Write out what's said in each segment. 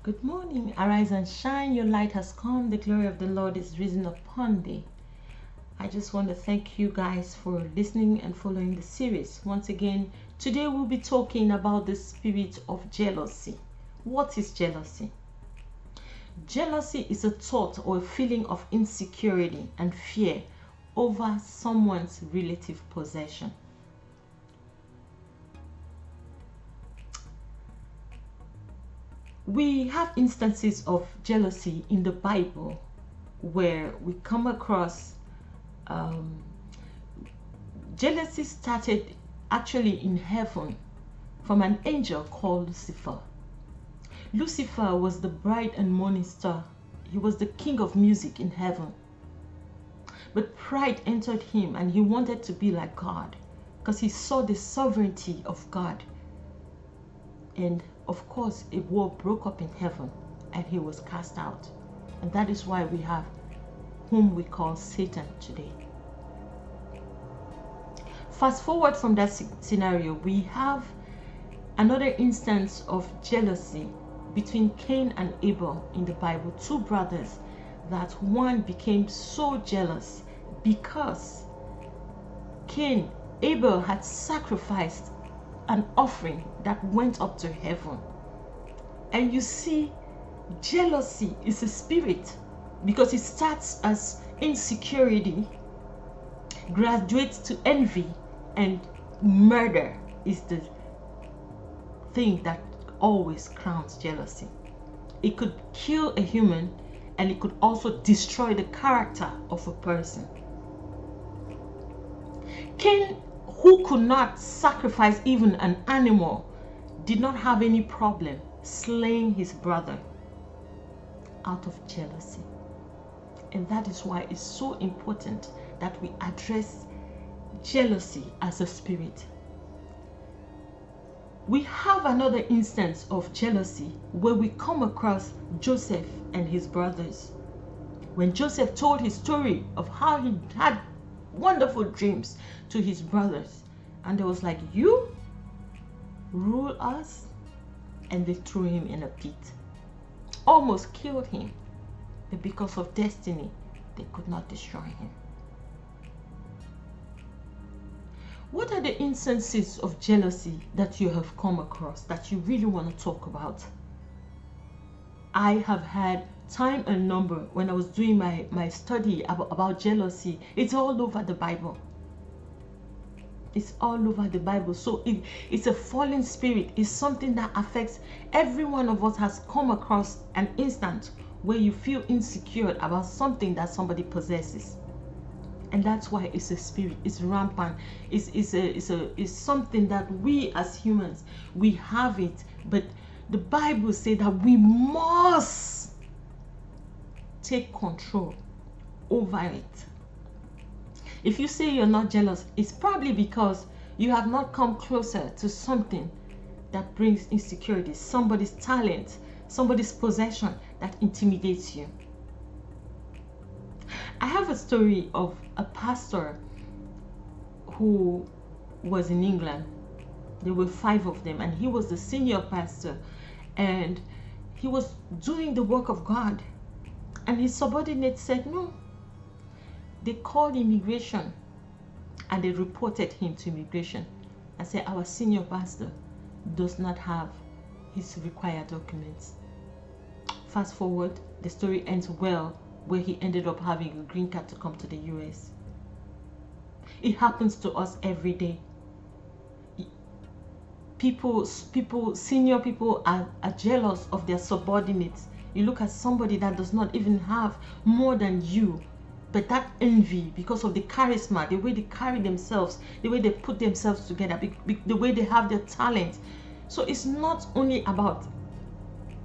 Good morning. Arise and shine. Your light has come. The glory of the Lord is risen upon thee. I just want to thank you guys for listening and following the series. Once again, today we'll be talking about the spirit of jealousy. What is jealousy? Jealousy is a thought or a feeling of insecurity and fear over someone's relative possession. We have instances of jealousy in the Bible where we come across jealousy started actually in heaven from an angel called Lucifer. Lucifer was the bright and morning star. He was the king of music in heaven. But pride entered him and he wanted to be like God because he saw the sovereignty of God. And of course, a war broke up in heaven and he was cast out. And that is why we have whom we call Satan today. Fast forward from that scenario, we have another instance of jealousy between Cain and Abel in the Bible. Two brothers that one became so jealous because Abel had sacrificed an offering that went up to heaven. And you see, jealousy is a spirit because it starts as insecurity, graduates to envy, and murder is the thing that always crowns jealousy. It could kill a human and it could also destroy the character of a person. Cain, who could not sacrifice even an animal, did not have any problem slaying his brother out of jealousy. And that is why it's so important that we address jealousy as a spirit. We have another instance of jealousy where we come across Joseph and his brothers. When Joseph told his story of how he had wonderful dreams to his brothers, and they was like, you rule us? And they threw him in a pit, almost killed him, but because of destiny they could not destroy him. What are the instances of jealousy that you have come across that you really want to talk about? I have had time and number when I was doing my study about jealousy. It's all over the Bible. It's all over the Bible. So it's a fallen spirit. It's something that affects every one of us. Has come across an instant where you feel insecure about something that somebody possesses. And that's why it's a spirit. It's rampant. It's something that we as humans, we have it. But the Bible says that we must take control over it. If you say you're not jealous, it's probably because you have not come closer to something that brings insecurity, somebody's talent, somebody's possession that intimidates you. I have a story of a pastor who was in England. There were 5 of them, and he was the senior pastor, and he was doing the work of God. And his subordinates said no. They called immigration and they reported him to immigration and said, our senior pastor does not have his required documents. Fast forward, the story ends well, where he ended up having a green card to come to the US. It happens to us every day. Senior people are jealous of their subordinates. You look at somebody that does not even have more than you, but that envy because of the charisma, the way they carry themselves, the way they put themselves together, the way they have their talent. So it's not only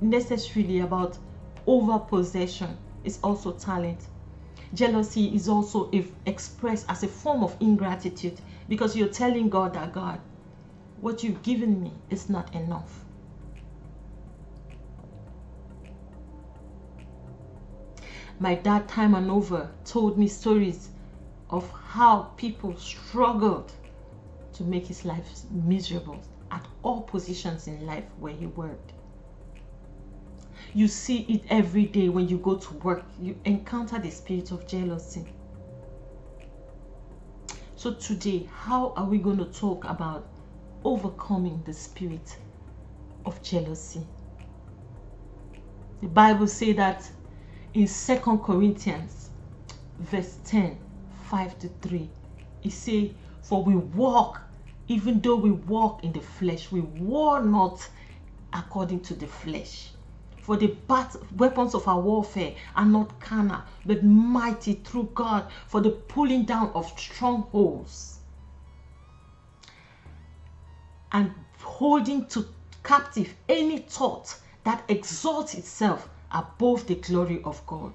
necessarily about over possession. Is also talent. Jealousy is also expressed as a form of ingratitude because you're telling God that, God, what you've given me is not enough. My dad, time and over, told me stories of how people struggled to make his life miserable at all positions in life where he worked. you see it every day when you go to work. You encounter the spirit of jealousy. So today, how are we going to talk about overcoming the spirit of jealousy? The Bible says that in 2 Corinthians verse 10, 5-3, it says, for we walk, even though we walk in the flesh, we war not according to the flesh. For the weapons of our warfare are not carnal, but mighty through God for the pulling down of strongholds and holding to captive any thought that exalts itself above the glory of God.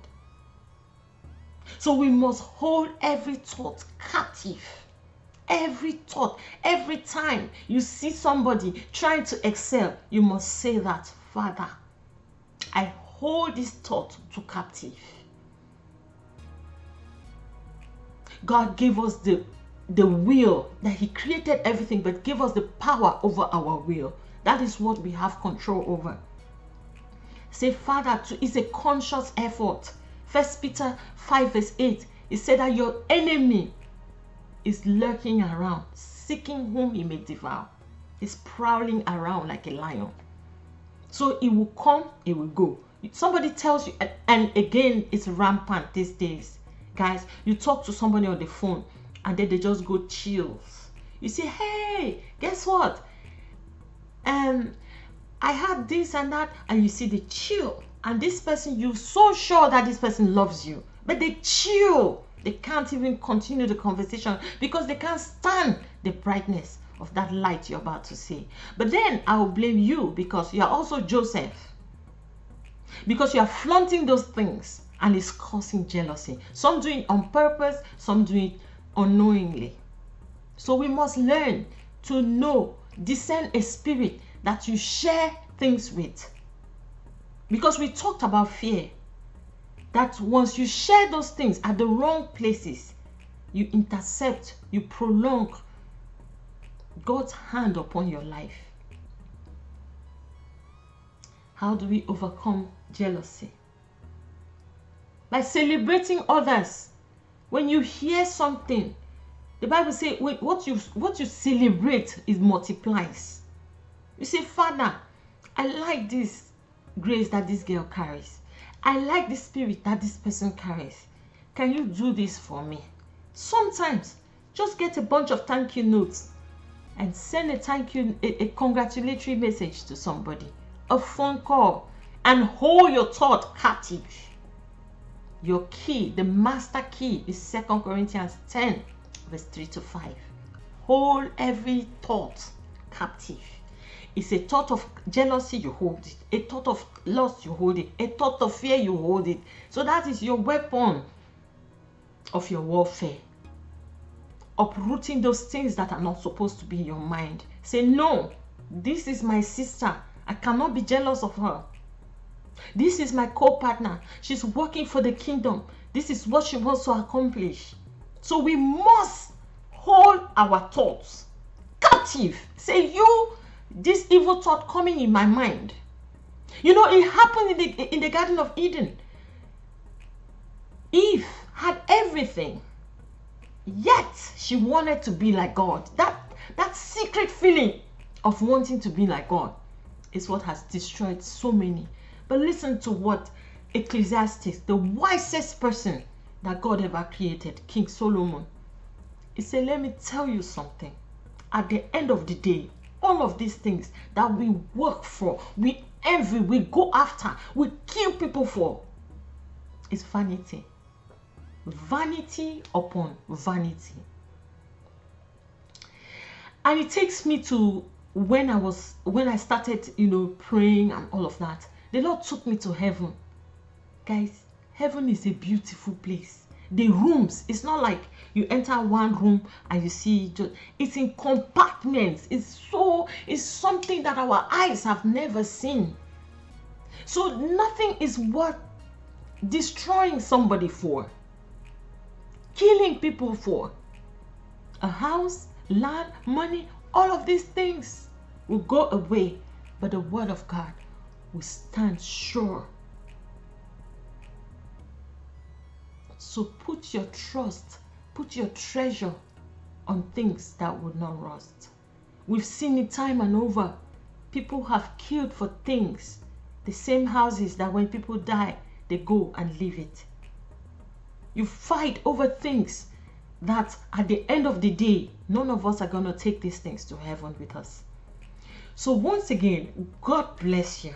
So we must hold every thought captive. Every thought, every time you see somebody trying to excel, you must say that, Father, I hold this thought to captive. God gave us the will, that He created everything, but gave us the power over our will. That is what we have control over. Say, Father, it's a conscious effort. 1 Peter 5 verse 8, it said that your enemy is lurking around, seeking whom he may devour. He's prowling around like a lion. So it will come, it will go. Somebody tells you, and again, it's rampant these days. Guys, you talk to somebody on the phone, and then they just go chills. You say, hey, guess what? I had this and that, and you see the chill. And this person, you're so sure that this person loves you, but they chill. They can't even continue the conversation because they can't stand the brightness of that light you're about to see. But then I will blame you because you are also Joseph. Because you are flaunting those things and it's causing jealousy. Some do it on purpose, some do it unknowingly. So we must learn to know, discern a spirit that you share things with. Because we talked about fear. That once you share those things at the wrong places, you intercept, you prolong God's hand upon your life. How do we overcome jealousy? By celebrating others. When you hear something, the Bible says what you celebrate is multiplies. You say, Father, I like this grace that this girl carries. I like the spirit that this person carries. Can you do this for me? Sometimes, just get a bunch of thank you notes and send a congratulatory message to somebody, a phone call, and hold your thought captive. Your key, the master key, is 2 Corinthians 10, verse 3-5. Hold every thought captive. It's a thought of jealousy, you hold it. A thought of lust, you hold it. A thought of fear, you hold it. So that is your weapon of your warfare. Uprooting those things that are not supposed to be in your mind. Say, no, this is my sister. I cannot be jealous of her. This is my co-partner. She's working for the kingdom. This is what she wants to accomplish. So we must hold our thoughts captive. Say, this evil thought coming in my mind. You know, it happened in the Garden of Eden. Eve had everything, yet she wanted to be like God. That secret feeling of wanting to be like God is what has destroyed so many. But listen to what Ecclesiastes, the wisest person that God ever created, King Solomon, he said, let me tell you something. At the end of the day, all of these things that we work for, we envy, we go after, we kill people for, is vanity. Vanity upon vanity. And it takes me to when I started, praying and all of that. The Lord took me to heaven. Guys, heaven is a beautiful place. The rooms, it's not like you enter one room and you see it's in compartments. It's something that our eyes have never seen. So nothing is worth destroying somebody for, killing people for. A house, land, money, all of these things will go away, but the word of God will stand sure. So put your trust, put your treasure on things that would not rust. We've seen it time and over. People have killed for things, the same houses that when people die, they go and leave it. You fight over things that at the end of the day, none of us are going to take these things to heaven with us. So once again, God bless you.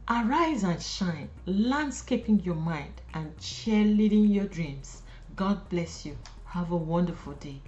Arise and shine, landscaping your mind and cheerleading your dreams. God bless you. Have a wonderful day.